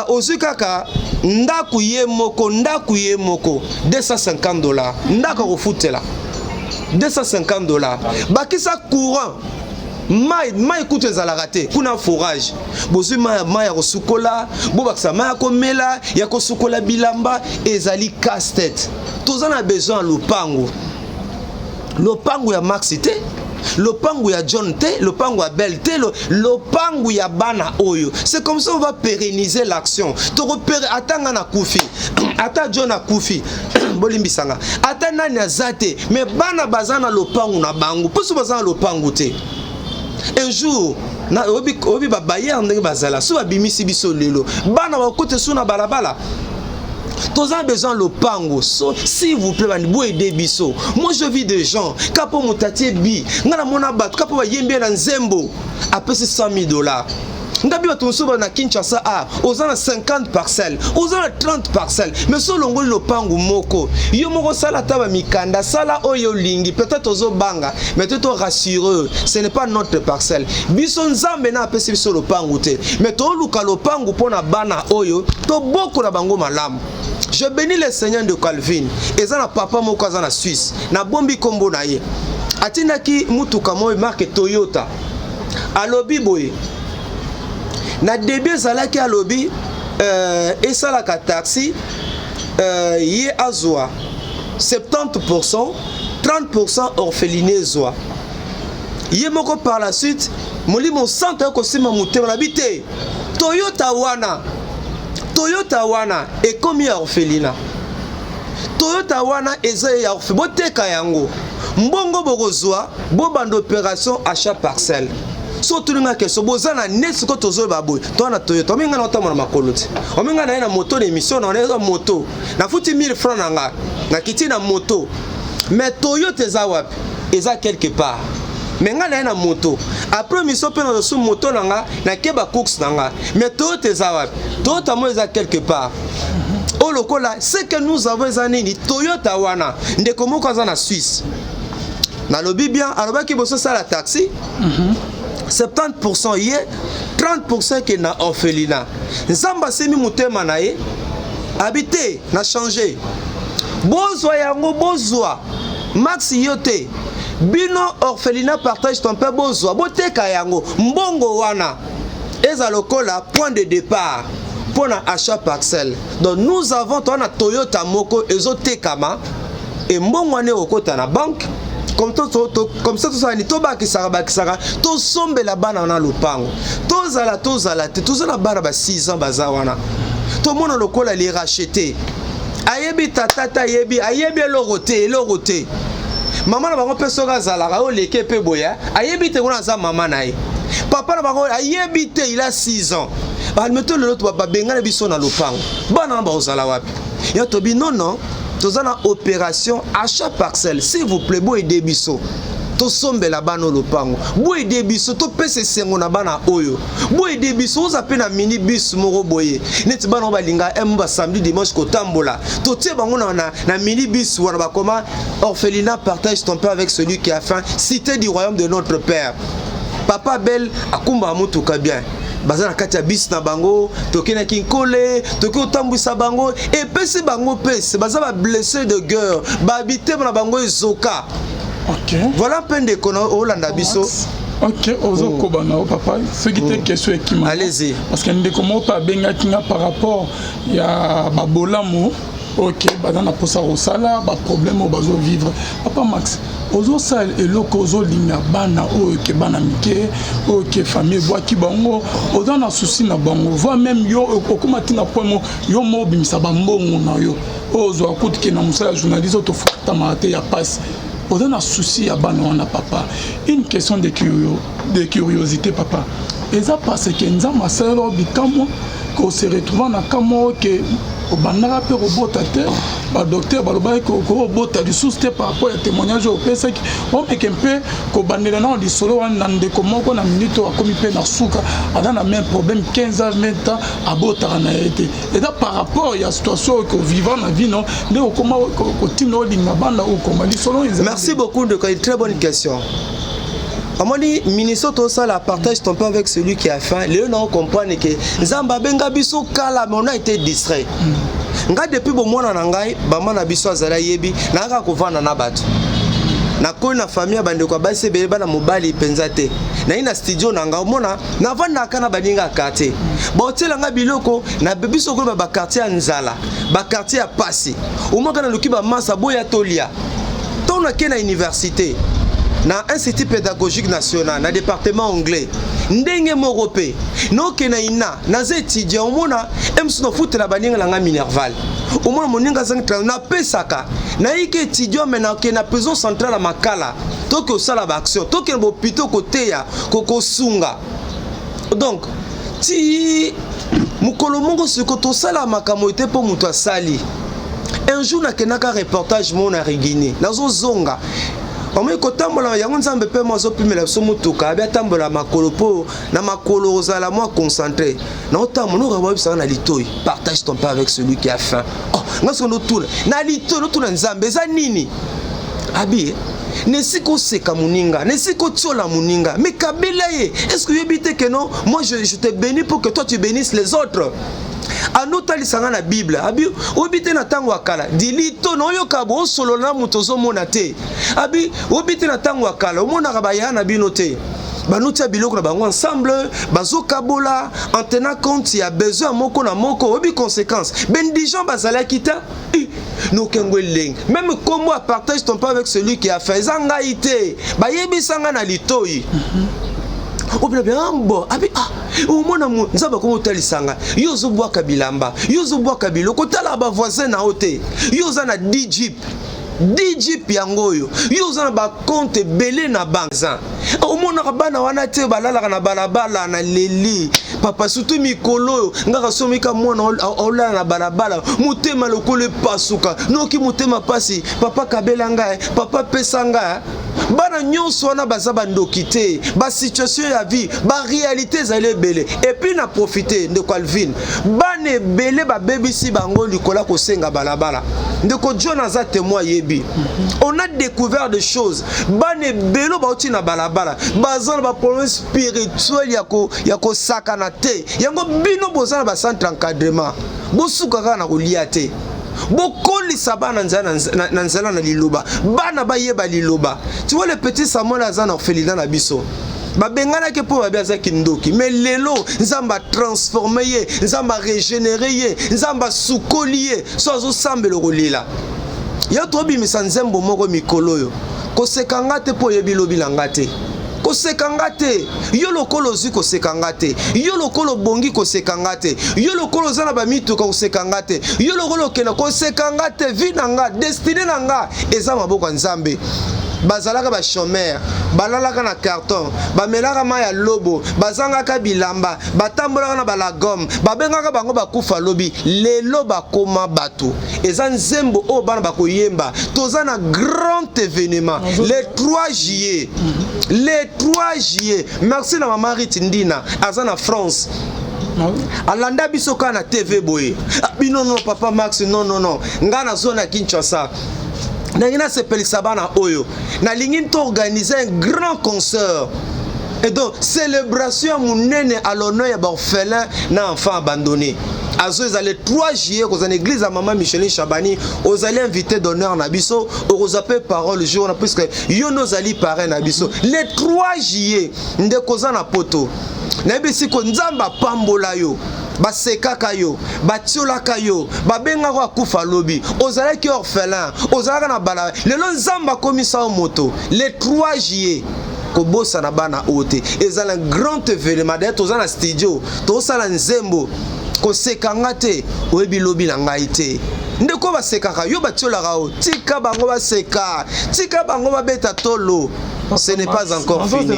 ozukaka ndaku ye moko $250 ndako ko footela $250 bakisa courant mai kutu ezalaka te kuna forage bozwi mai ya kosukola bobakisa mai ya komela ya kosukola bilamba ezali casse-tête toza na besoin lopango ya maxi te lopango ya John te lopango ya Belle te lopango ya bana oyo c'est comme ça on va pérenniser l'action to repérer atanga na kufi ata John na kufi bolimbisanga ata nani azate mais bana bazana lopango na bango pusu bazana lopango te un jour na obi ba bayer ndenge bazala so abimisi biso lelo bana ba kote suna balabala tous ont besoin de lopango. S'il vous plaît, vous aidez biso. Moi je vis des gens. Kapo mutati bi. Ngana mona bat. Kapo yembe na nzembo. Après c'est $100,000. Ngabi batonso na Kinshasa a. Ozana 50 parcelles. Ozana 30 parcelles. Mais so longo lopango moko. Yo moko sala taba mikanda. Sala oyo lingi. Peut-être ozo banga. Mais tout rassureux. Ce n'est pas notre parcelle. Biso nzambe na apesi biso lopango te. Mais to luka lopango pona bana oyo. To boko na bango malamu. Je bénis le Seigneur de Calvin. Et ça na papa moko za na Suisse. Na bombi kombo na ye. Atinaki mutuka moyo marque Toyota. Alobi boye. Na début zalaki alobi esalaka taxi ye azwa 70%, 30% orphelinat zwa. Ye moko par la suite molimo centre ko sima mutema na bité. Toyota wana et comme orphelinat. Toyota wana eza ya orphelinat boteka yango. Mbongo bokozwa bo bande opération achat parcelle. Surtout nga keso bozana net ko tozo baboy to na Toyota ominga na otama na makoloti ominga na moto de mission na moto na futi 1000 francs na kiti na moto mais Toyota eza wapi eza quelque part mais nga na moto après mission pe na sous moto na keba cooks nga mais Toyota eza wapi Toyota mo eza quelque part o lokola c'est que nous avons zanini Toyota wana ndeko moko za na Suisse na lobi bien alobaki boso sala taxi 70% yé 30% qui na orphelinat nzamba semi mutema na ye habité na changer bozwa yango bozwa maxi yote bino orphelinat partage ton père bozwa boteka yango mbongo wana eza lokola point de départ pour na achat parcelle. Donc nous avons ton Toyota moko ezotekama et mbongo ane okota na banque. Comme ça, tout ça, tout sombe la banane en lopango. Tout ça, la banane 6 ans, bazawana. Tout le monde le col les racheter. Ayebi tata, ayebi l'oroté. Maman n'a pas personne à Zalara, ou les kepe boya. Ayebi te wana maman nae. Papa n'a pas ayebi te, il a 6 ans. Admettons le l'autre papa benga biso na lopango. Banane ba ozala wapi. Ya tobi non. Tous en opération achat parcelle, s'il vous plaît, boy debiso. To sombe la bano lopango. Boy debiso, to pese sengo na bana oyo. Boy debiso, oza pe na minibus moro boye. Neti bana balinga emba samedi dimanche ko tambola. To tie bango na minibus wana ba koma orphelinat partage ton père avec celui qui a faim. Cité du royaume de notre Père. Papa Belle akumba mutuka bien. Bazana katia bis na bango, toke na kinkole, toke otambwisa bango, et pesi bango pesi, bazaba blessé de guerre, ba habité na bango zoka. Ok. Voilà peine de kono Olanda biso. Ok, ozo kobana papa, ce qui était question qui m'a. Allez-y. Parce que ndeko mota benga kinga par rapport ya babolamo. Ok, bazana posa rosala, ba problème o bazo vivre. Papa Max, ozo sal eloko ozo linga bana o ke bana mike, o ke famille boa ki bango, ozo na souci na bango, voire même yo okomati na point yo mo bimisa ba mbongo na yo. Ozo akuti ke na musala journaliste to futa mate ya passe. Ozo na souci ya bana wana papa. Une question de curiosité papa. et ça parce que nzambe asala bikamo qu'on se retrouve na kamo que au bandara pe robota te ba docteur ba loba ko robota du souste par rapport à témoignage au pesa qui on me kempe ko bandela na di solo wana ndeko moko na minute akomi pe na suka ada na même problème 15 ans 20 ans abota na été et là par rapport à la situation que vivant na vie non mais comment ko tino linga banda ou comment di solo. Merci beaucoup de une très bonne question. Amoni Minnesota ça la partage ton peu avec celui qui a faim. Les gens comprennent que Zamba benga biso kala mais on a été distrait. Nga depuis bon mois na ngai ba mana biso azala yebi na ka kovana na bato. Na ko na famille bande ko ba se bele bana mobali penzate. Na ina studio na nga omona na vanda kana baninga kate. Ba hotela nga biloko na biso ko ba quartier nzala, ba quartier ya pasi. Omoka na lukiba masa boya tolia. Tona ke na université. Na institut pédagogique national na département anglais ndenge morope no kena ina na ze étudiant omona emsuno futela baninga langa minerval omona moninga zanga na pesaka na ike étudiant mena kena prison centrale à Makala toke osala ba action toke bo pito côté ya koko sunga donc ti mukolo mongo siko to sala makamo ete po muto asali un jour na kenaka reportage mona rigini nazo zonga. Omo ko tambola yango nzambe pe mo zo pimela so mutuka abia tambola makolo po na makolo ozala moi concentré na otambo no rawa bisa na litoi partage ton pain avec celui qui a faim. Oh ngaso no tuna na litoi no tuna nzambe za nini abi nesiko seka muninga nesiko tiola muninga mais kabila ye est-ce que yebite que non moi je te bénis pour que toi tu bénisses les autres. Anotali sanga na Bible abi obite na tango akala dilito no yokabo solo na mutozo mona te abi obite na tango akala omona ka bayana bino te banutia biloko na bango ensemble bazo kabola en tenant compte il y a besoin moko na moko obi conséquence ben dijon bazala kita no kengwe leng même comme moi partage ton pain avec celui qui a fait zanga ité bayebi sanga na litoi. Au bien bon abi au mona nzaba ko talisanga yozo bwa kabilamba yozo bwa kabilo ko tala ba voisin na hote yoza na DJP yangoyo yoza na ba compte belé na banza au mona ka bana wana te balala na balabala na leli papa surtout mikolo ngaka somika mwana ola na balabala mutema lokole pasuka noki mutema pasi papa kabelanga papa pesanga bana nyonso wana baza bandokite ba situation ya vie ba réalité zale belé et puis na profiter de Calvin bane belé ba bebisi bango likola ko senga balabala ndeko John aza témoin yebi on a découvert des choses bane belo ba uti na balabala bazana ba problème spirituel yako sakana te yango bino bozana ba centre encadrement bosuka kana kolia te bokoli sabana na nzela na liloba bana bayeba liloba tu vois le petit Samuel azana orphelinat na biso babengana ke po babiaza kindoki mais lelo nzamba transformer ye nzamba régénérer ye nzamba sukolier so azo sambelo kolila ya tobi misanzembo moko mikolo yo kosekanga te po yebilobi langa te kosekanga te yo lokolo zi kosekanga te yo lokolo bongi kosekanga te yo lokolo zana ba mituka kosekanga te yo lokolo kena kosekanga te vie nanga destiné nanga eza maboko nzambe bazalaka ba chômeur balalaka na carton bamelaka maya lobo bazangaka bilamba batambolaka na balagom babengaka bango bakufa lobi lelo bakoma bato eza nzembo o bana bakoyemba toza na grand événement le 3 juillet le 3 juillet merci na maman Ritindina azana France alanda biso kana TV boye bino non papa Max non ngana zona Kinshasa Nangina sepeli sabana oyo na lingin to organiser un grand concert et donc célébration munene à l'honneur ya orphelin na enfant abandonné azo ezale 3 juillet ko za église à maman Micheline Chabani aux allez invité d'honneur na biso aux appel parole le jour na puisque yo nos ali parrain na biso le 3 juillet ndeko za na poto na bisi ko nzamba pambola yo basekaka yo batiolaka yo babengaka akufa lobi ozalaki orphelin ozalaka na bala lelo nzamba komisa moto le 3 juillet kobosa na bana ote ezala un grand événement d'être aux na studio to sala nzembo kosekanga te oyebi lobi na ngai te ndeko basekaka yo batiolaka o tika bango baseka tika bango babeta tolo ce n'est pas encore fini.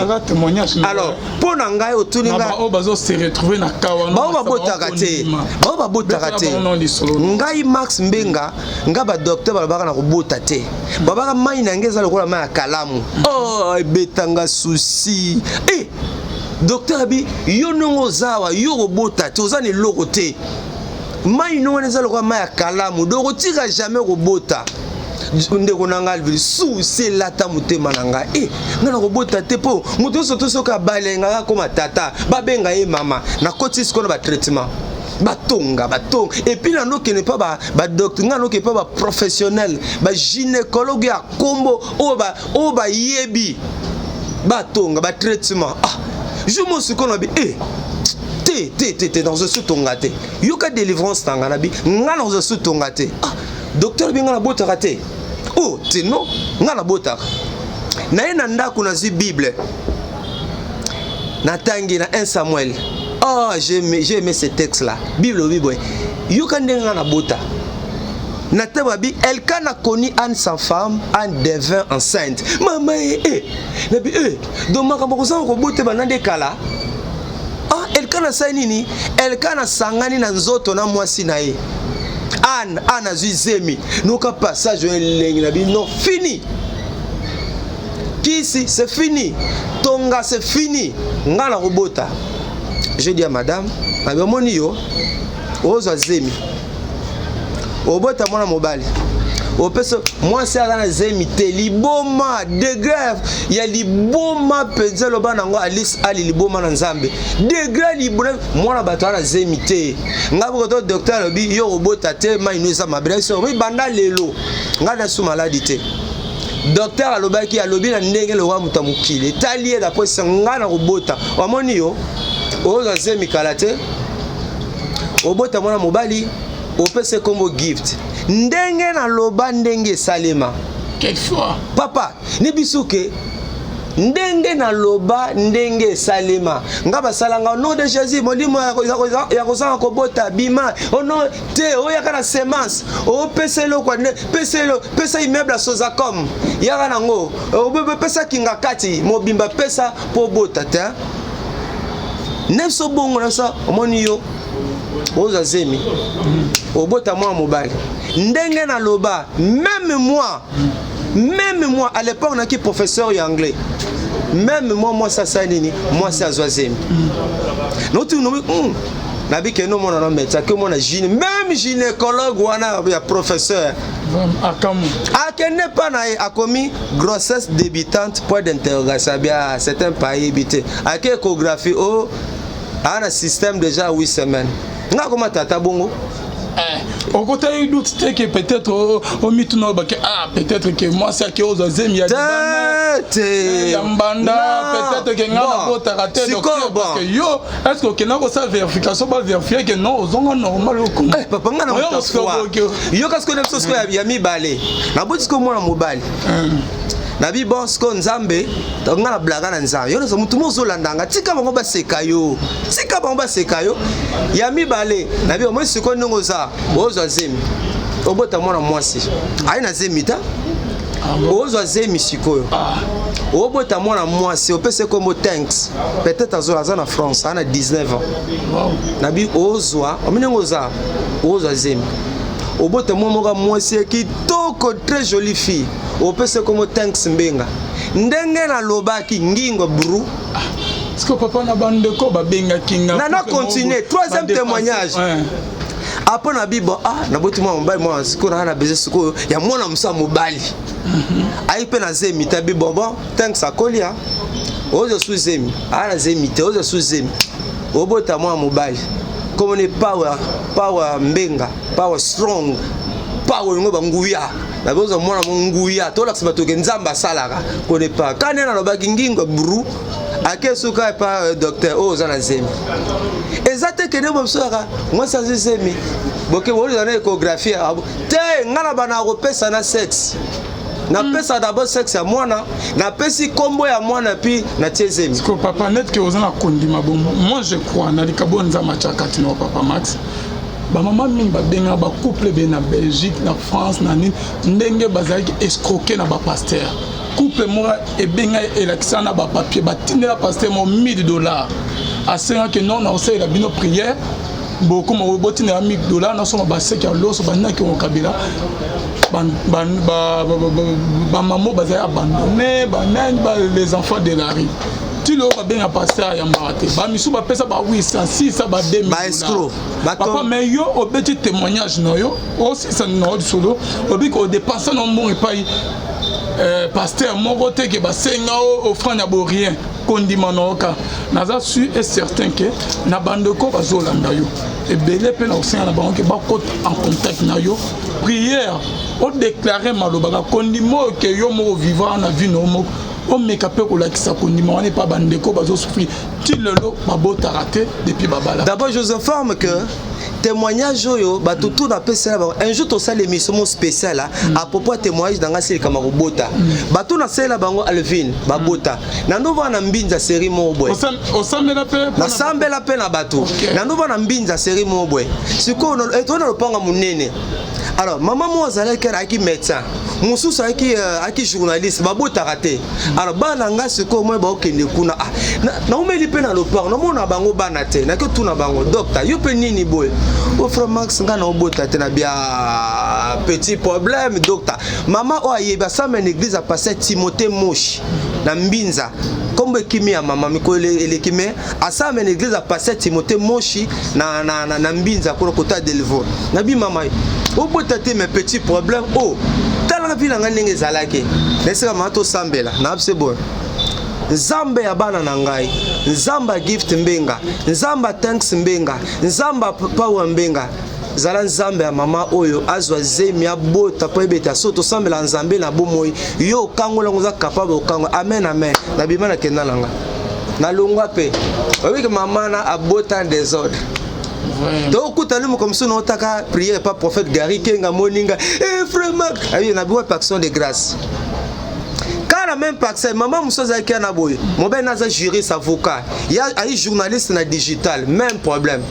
Alors, pour Nangai Otuninga, Ngai Max Mbenga, Ngaba docteur Babaka na robota te. Babaka mai nangeza lokola mai ya kalamu. Oh, betanga souci. Eh, docteur Abi, yo nongo zawa, yo robota te, ozani loko te. Mai no neza lokola mai ya kalamu, doko tira jamais robota. Ndeko nanga alvili souci lata mutema nanga. Eh, ngana robota te po, mutu soto soka balenga koma tata, babenga ye mama, na koti sikona ba traitement. Batonga. Et puis là, nous qui n'est pas docteur, nous qui n'est pas professionnel, gynécologue à combo, oba yebi, batonga, traitement. Ah, je me suis qu'on a dit, t'es dans un sous-tongate. Yoka délivrance tanganabi, nga dans un sous-tongate. Ah, docteur bien la bota raté. Oh, t'es non, nga la bota. Na nanda kuna zi Bible. Na tangi na 1 Samuel. Oh, j'ai aimé ce texte-là. Bible. Yukandenga na bota. Natababi, Elkana a connu Anne sa femme, Anne devint enceinte. Maman, nabi, donc ma kabokosa robote banande kala. Ah, Elkana sa nini? Elkana sangani na nzoto na mwasi na ye. Anne a zemi. Noka passage lengi nabi, non, fini. Kisi, c'est fini. Tonga, c'est fini. Nga la robota. Je dis à madame, moni yo, ozo zemi. Obota mwana mobali. Opeso moi c'est à zemi te liboma de grève, il y a liboma penza loba nango Alice ali liboma na Nzambe. De grève libona mwana bato na zemi te. Ngabo to docteur lobi yo obota te ma inuza mabela so mi banda lelo. Ngana su maladie te. Docteur alobaki alobi na ndenge lo wa mutamukile. Talie da posa ngana robota. Wamoni yo ozo zemi kalate obota mwana mobali opese kombo gift ndenge na loba ndenge salema quelquefois papa ne bisuke ndenge na loba ndenge salema ngaba salanga no de Jésus molimo ya kozanga kobota bima ono te oya kana semence opese lo kwa pesa immeuble Sozacom ya kana ngo pesa kinga kati mobimba pesa po bota te. Nefso bongo na sa omoni yo oza zemi obota mwa mobali ndenge na loba même moi à l'époque na ki professeur anglais même moi ça nini moi c'est azwazemi no tu no na bi ke no mona na médecin que mona gyné même gynécologue wana ya professeur akamu akene pas na a commis grossesse débutante point d'interrogation bien c'est un pays habité ak échographie oh un système déjà 8 semaines. Nga comment tata bongo? Au côté il doute que peut-être au mitno peut-être que moi c'est que aux azem il y a peut-être que nga bota raté docteur parce que yo est-ce que na ko sa vérification ba vérifier que non aux onga normal ko papa nga na yo qu'est-ce que ne chose ko ya mi balé na boti ko mona mobali nabi bon sko Nzambe nga na blaga na Nzambe yo zo mutu mozo landanga tika bango ba sekayo ya mi balé nabi o mo siko ndongo za ozo zemi obota mwana mwasi aina zemi ta ozo zemi sikoyo obota mwana mwasi opese kombo thanks peut-être azo na France ana 19 ans nabi ozwa ominengo za ozo zemi obota mwana mwasi kitoko très jolie fille opese kombo thanks Mbenga ndenge na lobaki ngingo bru. Est-ce que papa na bande ko ba benga kinga na continuer troisième témoignage. Après na bibo na boti mwa mobali mwa siko na beze siko ya mwana musa mobali aipe na zemi tabi bobo thanks akolia ozo suzemi ana zemi te ozo suzemi obota mwa mobali comme ne power Mbenga power strong power ngo banguya na bozo mwana munguya to la ksibato ke Nzamba salaka kone pa kana na lobaki ngingo bru akesuka pa docteur ozana zemi ezate ke ne bomsoka moi ça zemi boke woli na échographie te ngana bana repesa na sexe na pesa d'abord sexe ya mwana na pesi kombo ya mwana pi na tiezemi parce que papa net que ozana kondima bon moi je crois na likabonza machakati no papa Max ba maman mingi ba benga ba couple be na Belgique na France na nini ndenge bazaki escroquer na ba pasteur coupe moi et benga élection ba papier ba tinela pasteur mo $1000 à 5 que non on sait la bino prière beaucoup mo botinela $1000 na so ba seki loso bana ki on kabila ba maman bazaya abandonné les enfants de la rue. Tu le vas bien passer à Yambarate. Ba misu ba pesa ba 800 600 ba 2000. Ba escroc. Papa mais yo au petit témoignage no yo aussi ça no solo au but au dépenser non bon et pas pasteur mon côté que ba senga offrande à rien condiment noka. Naza su est certain que na bandeko bazolanda yo. Et belé pe na osenga na bango que ba en contact na yo. Prière on déclarer malobaka condiment que yo mo vivant na vie no mo on me capé pour la qui s'accondiment on n'est pas bandeko bazo souffrir tu le lot babota raté depuis babala. D'abord je vous informe que témoignage yo ba tout na pesa un jour to sala émission spéciale à propos témoignage dans ngasi kamaro bota ba tout na sala bango Alvin babota na nova na mbinza série mo boy o sambela pe na bato na nova na mbinza série mo boy siko no etona lopanga munene. Alors maman moi azalaki aki médecin mususu aki journaliste babota raté. Alors bana nga siko moi ba okende kuna na umeli pe na lopanga no mona bango bana te na ke tuna bango docteur yo pe nini boy au frère Max nga na obota te na bien petit problème docteur maman o ayeba ça mais l'église a passé Timothée Moshi na mbinza comme kimi ya maman mikole elekime a ça mais l'église a passé Timothée Moshi na mbinza ko kota Delvaux na bi maman obota te mes petits problèmes tala bi na ngenge zalake laissez mato sambela na c'est bon. Nzambe ya bana na ngai, Nzamba gift mbenga, Nzamba thanks mbenga, Nzamba power mbenga. Zala Nzambe ya mama oyo azwa zemi abota po ebeta soto sambela Nzambe na bomoi yo kangola ngoza capable okango amen amen na bima na kenda nanga na longwa pe oui que maman na abota des ordres. Donc kutali mo comme ça no taka prière pas prophète Gary Kenga moninga frère Marc ayi na biwa action de grâce. La même personne, maman Moussoza qui a boy, mon ben naza juriste avocat, il y a un journaliste na digital, même problème.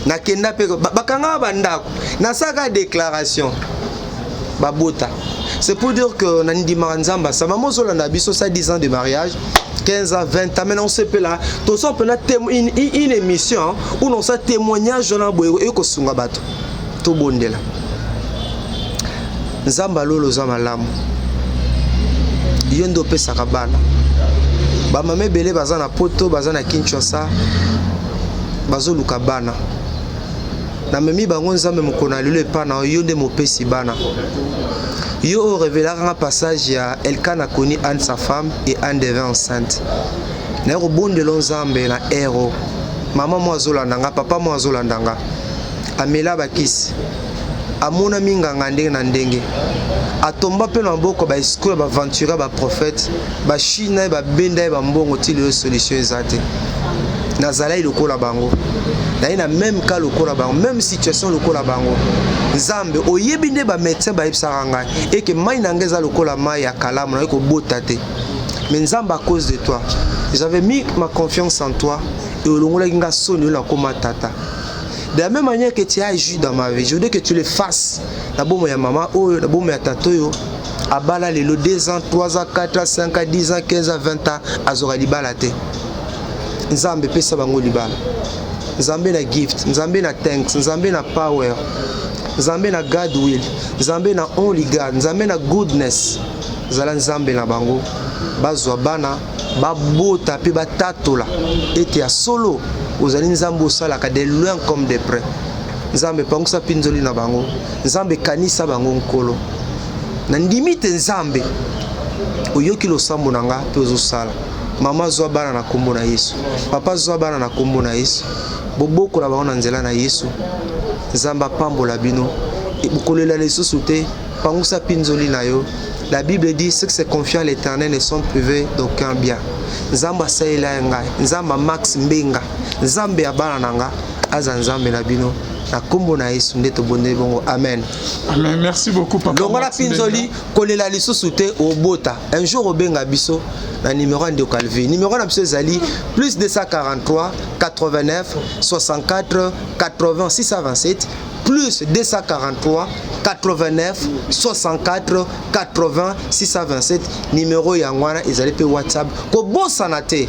Na kenda pe bakanga bandako, na saka déclaration. Babota. C'est pour dire que Nandi Maranzamba, sa maman Zolanda biso ça 10 ans de mariage, 15 ans, 20 ans, maintenant on se peut là, tout ça peut une émission où on sa témoignage na boy et ko sunga bato. To bondela. Nzamba lolo za malamu. Yondo pesa kabana ba mame belé bazana poto bazana Kinshasa bazo luka bana na memi bango nzambe mokona lelo pa na yonde mopesi bana yo révéler un passage ya Elkana koni Anne sa femme et Anne devait enceinte na robonde lonzambe na héros maman moi zolandanga papa moi zolandanga amela bakisi amona minganga ndenge na ndenge atomba pe na mboko ba escroc ba aventurer ba prophète ba china ba benda ba mbongo ti le solution ezate nazala lokola bango na même cas lokola bango même situation lokola bango nzambe oyebi nde ba médecin ba ipsaranga et que mai nangeza lokola mai ya kalamu na ko botate mais nzambe à cause de toi j'avais mis ma confiance en toi et olongola kinga soni la koma tata. De la même manière que tu as agi dans ma vie, je veux que tu le fasses. D'abord, ma maman, d'abord, ma tata, abala les 2 ans, 3 ans, 4 ans, 5 ans, 10 ans, 15 ans, 20 ans, azora libala te. Nzambe pesa bango libala. Nzambe na gift, Nzambe na thanks, Nzambe na power, Nzambe na God will, Nzambe na only God, Nzambe na goodness. Zala Nzambe na bango, bazwa bana, babota pe batatola, ete ya solo. Ozali Nzambe osalaka de loin comme de près. Nzambe pangisa pinzoli na bango. Nzambe kanisa bango nkolo. Na ndimite Nzambe oyoki losambo nanga pe ozosala. Mama zwa bana na kombo na Yesu. Papa zwa bana na kombo na Yesu. Boboko la bango na nzela na Yesu. Nzamba pambola bino. Bukolela lisusu te pangisa pinzoli na yo. La Bible dit ceux qui se confient à l'Éternel ne sont privés d'aucun bien. Nzamba saïla ngai, Nzamba Max Mbenga, Nzambe abana nanga, aza Nzambe na bino, na kombo na Yesu ndeto bonde bongo. Amen. Amen. Merci beaucoup papa. Donc la pinzoli kolela lisusu te obota. Un jour obenga biso na numéro de Calvi. Numéro na biso zali plus 243 89 64 80 627 plus 243 89 64 80 627 numéro yangwana ezali pe WhatsApp ko bosana te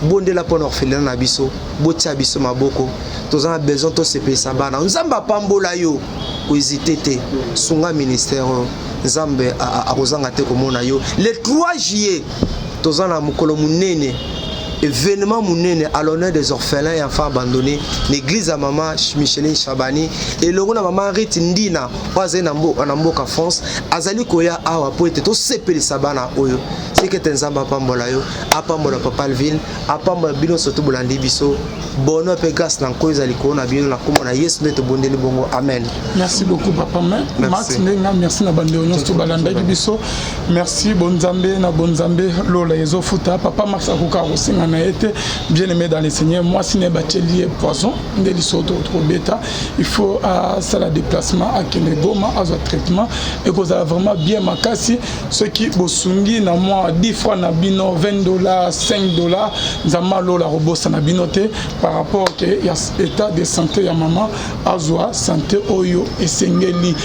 bondela pour orphelin na biso botia biso maboko tozana besoin to sepesa bana nzamba pambola yo ko hésiter te sunga ministère nzambe akozanga te komona yo le 3 juillet tozana mukolo munene événement munene à l'honneur des orphelins et enfants abandonnés l'église à maman Micheline Chabani et le na maman Rite Ndina oaze na mboka France azali koya awa po ete to sepeli sabana oyo c'est que tenzamba pambola yo apambola papa Alvin apambola bino soto bolandi biso bono pe grâce na ko ezali ko na bino na komona Yesu neto bondeli bongo amen. Merci beaucoup papa Max Nenga merci na bande onyo to balanda biso merci bonzambe na bonzambe lola yezo futa papa Max akuka kosinga na été bien aimé dans les Seigneurs. Moi, si n'est pas lié poison, il faut ça la déplacement à Kenegoma, à ce traitement, et que vous avez vraiment bien makasi. Ceux qui bosungi na moi 10 fois na bino, $20, $5, zamalo la robot na binoté par rapport à l'état de santé ya maman, azwa santé oyo et sengeli,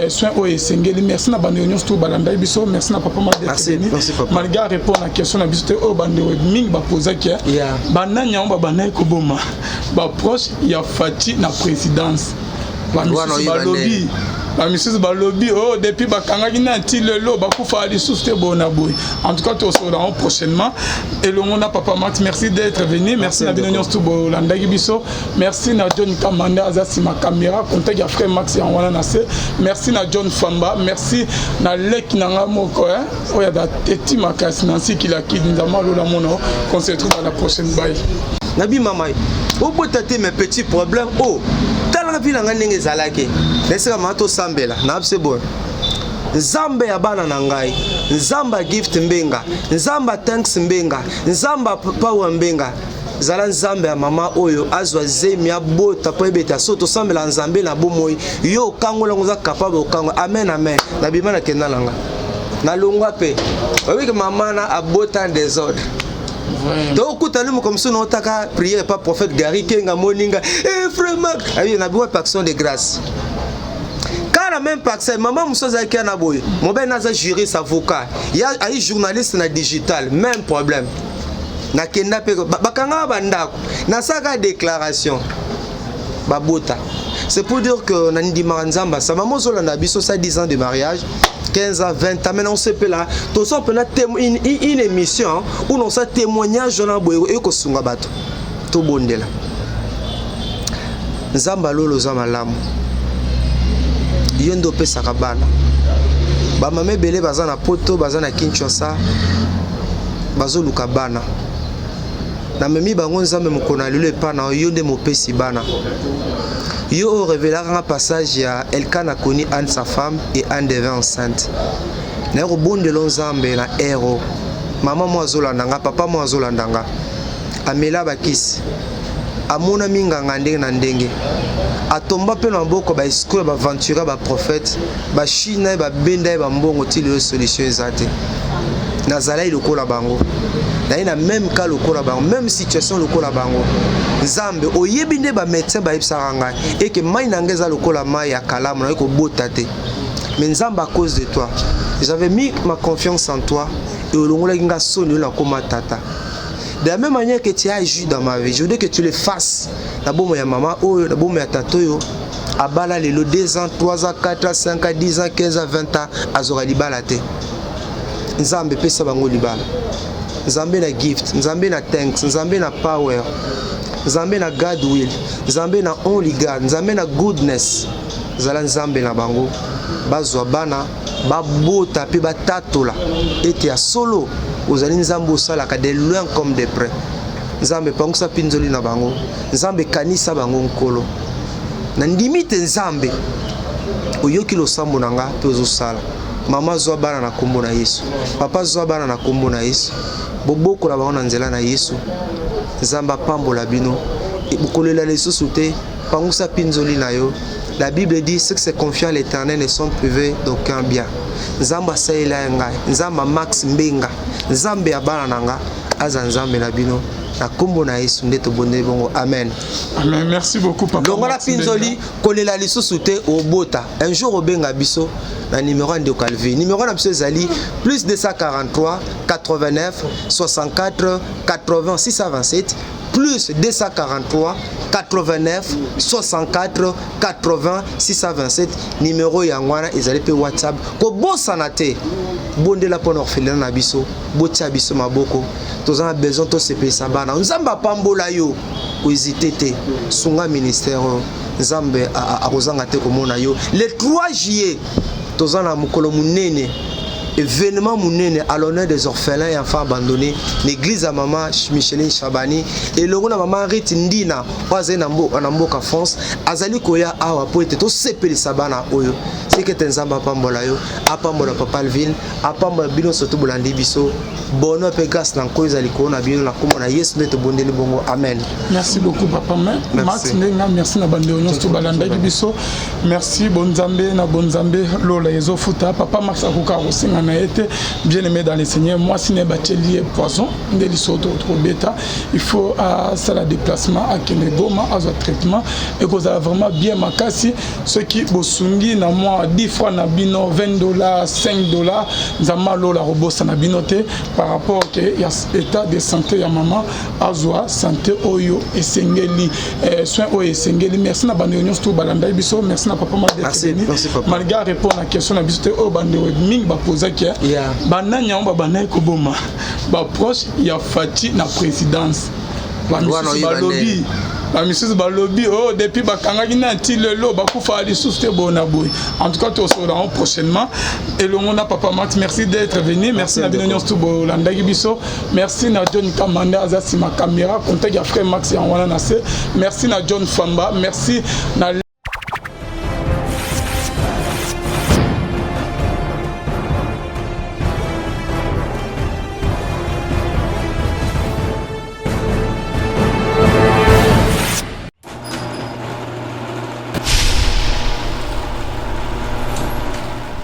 soin oyo et sengeli. Merci na bande union tout balanda biso, merci na papa merci papa. Malgré répondre à la question na biso au bande ming ba poser bananya on babana ekoboma ba proche ya Fati na présidence ba lobby ba missus ba lobby oh depuis bakanga kina ti lelo ba kufa ali souste bona boy en tout cas to sera prochainement et le monde papa Max merci d'être venu merci na binonyo stubo landaki biso merci na John Kamanda azasi ma caméra contact ya frère Max ya wana na se merci na John Famba merci na lek nanga moko oya da teti makasi nansi kila kidinzama lola mono qu'on se retrouve à la prochaine bye nabi mamai au bout de mes petits problèmes oh tala vila ngandenge zalake nesika mato sambela na c'est bon nzambe ya bana na ngai nzamba gift mbenga nzamba thanks mbenga nzamba power mbenga zala nzambe ya mama oyo azwa zemi ya bota po ebeta soto sambela nzambe na bomoi yo kangola ngoza capable okango amen amen na bimana kenda nanga na longwa pe obi ke mama na abota des ordres donc kutani comme ça on taka prier pas prophète Gary Kenga moninga eh frère Marc ayi na biwa action de grâce car même pas ça maman musoza ki na boy mon ben naza juriste avocat ya ayi journaliste na digital même problème na kenda pe bakanga bandako na saka déclaration babota c'est pour dire que na ndima nzamba sa maman zolanda biso ça 10 ans de mariage 15 ans, 20 ans, maintenant on se peut là, tout ça on a une émission où on a témoignage dans boyo et ko sunga bato to bondela nzamba lolo za malamu yondo pesa kabana ba mame belé baza na poto baza na Kinshasa bazo luka bana na memi bango nzambe mokona lelo epana yonde mopesi bana yo révélera un passage à Elkana connu Anne sa femme et Anne devint enceinte. Na rebond de l'onzambe na héros. Maman moi zolandanga, papa moi zolandanga. Amela bakis. Amona minga ngandenge na ndenge. Atomba pe na boko ba escroc ba aventurer ba prophète, ba china ba benda ba mbongo ti le solution ezate. Nazala lokola bango. Na même cas lokola bango, même situation lokola bango. Nzambe oyebi nde ba médecin ba yebisaka ngai et que mai nangeza lokola mai ya kalamu na ko botate. Mais nzambe à cause de toi, j'avais mis ma confiance en toi et olongola kinga soni la koma tata. De la même manière que tu as agi dans ma vie, je veux que tu le fasses. Na bomo ya maman oyo, na bomo ya tato yo. Abala le 2 ans, 3 ans, 4 ans, 5 ans, 10 ans, 15 ans, 20 ans, azora libala te. Nzambe pesa bango libala. Nzambe na gift, nzambe na thanks, nzambe na power. Nzambe na God will, nzambe na only God, nzambe na goodness. Zala nzambe na bango. Bazwa bana, babota pe batatola. Ete ya solo, ozali nzambe osalaka de loin comme de près. Nzambe pangisa pinzoli na bango. Nzambe kanisa bango nkolo. Na ndimite nzambe. Oyoki losambo nanga pe ozosala. Mama zwa bana na kombo na Yesu. Papa zwa bana na kombo na Yesu. Boboko la bango na nzela na Yesu. Nzamba pambola bino. Et bukolela lisusu te, pangusa pinzoli na yo. La Bible dit ceux qui se confient à l'Éternel ne sont privés d'aucun bien. Nzamba saela ngai, nzamba Max Mbenga, nzambe ya bana nanga, aza nzambe na bino. na kombo na Yesu nde tobondeli bongo amen. Amen. Merci beaucoup papa. Longola pinzoli kolela lisusu te obota un jour obenga biso na numéro de Calvi. Numéro na biso ezali plus 243 89 64 80 627 plus 243 89 64 80 627 numéro yangwana ezali pe WhatsApp ko bosana te bondela pona orphelin na biso botia biso maboko tozana besoin to sepesa bana nzamba pambola yo ko hésiter te sunga ministère nzambe akozanga te komona yo le 3 juillet tozana mukolo munene événement munene à l'honneur des orphelins et enfants abandonnés l'église à maman Micheline Chabani et le na maman Rit Ndina oaze na mboka France azali koya awa po ete to sepeli sabana oyo c'est que tenzamba pambola yo apambola papa Alvin apambola bino soto bolandi biso bono pe grâce na ko ezali ko na bino na kombo na Yesu nde to bondeli bongo amen. Merci beaucoup papa Max Nenga merci na bande onyo to balanda biso merci bonzambe na bonzambe lola ezo futa papa Max akuka osinga na été bien aimé dans les Seigneurs. Moi, si n'est bachelier poison, il faut ça la déplacement à Kenegoma, à ce traitement, et que ça a vraiment bien makasi. Ceux qui bosungi na moi 10 fois na bino, $20, $5, zamalo la robot ça na binoté par rapport que y a état de santé ya maman, azwa santé oyo et sengeli soin oyo sengeli. Merci na bande union tout balanda biso, merci na papa merci papa. Malgré répondre à la question na biso au bande ming ba poser que bananya on banay ko boma ba proche ya Fati na présidence ba lobby ba monsieur ba lobby oh depuis ba kanga kina ti lelo ba ku fa li souste bona boy en tout cas tu seras prochainement et le monde papa Max merci d'être venu merci na binonyo tout bolanda biso merci na John Kamanda azasi ma caméra contact ya frère Max en wana na merci na John Famba merci na